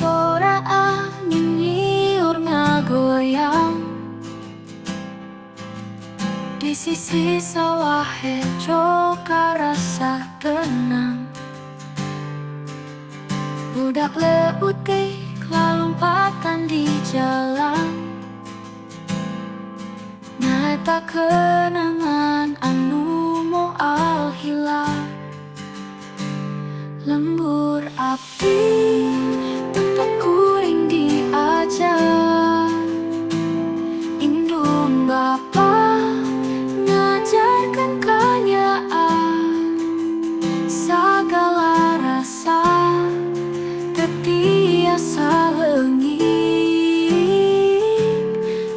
suara angin nyiur ngagoyang di sisi sawah hijau karasa tenang. Budak leutik lalumpatan di jalan, nyata kenangan anu moal hilang. Lembur api tempat kuring diajar, indung bapa ngajarkan kanyaan. Sagala rasa tertiasa leungit,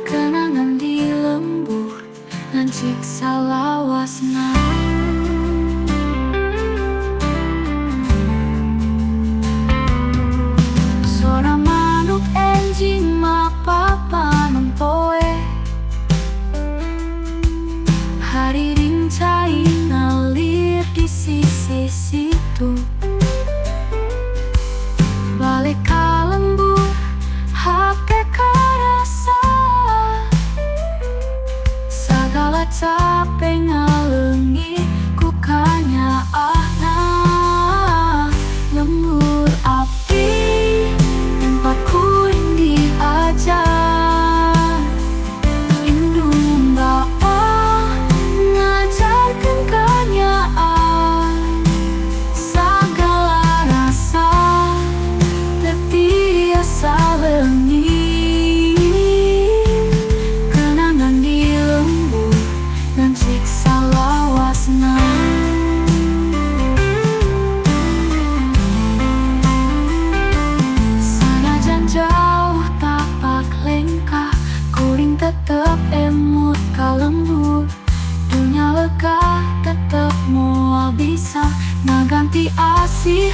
kenangan di lembur ngancik salawasna. Suara manuk enjing mapapa mempoe, hari rincai ngalir di sisi situ. Balik ka lembur, hake karasa, sagala capek ngalengi ku kanyaahna. Lembur api tempat kuring diajar, indung bapa ngajarkan kanyaan. Sagala rasa tertiasa leungit, kenangan di lembur ngancik salawasna. Sanajan jauh tapak lengkah, kuring tetep emut ka lembur. Dunia lega tetep moal bisa ngaganti asih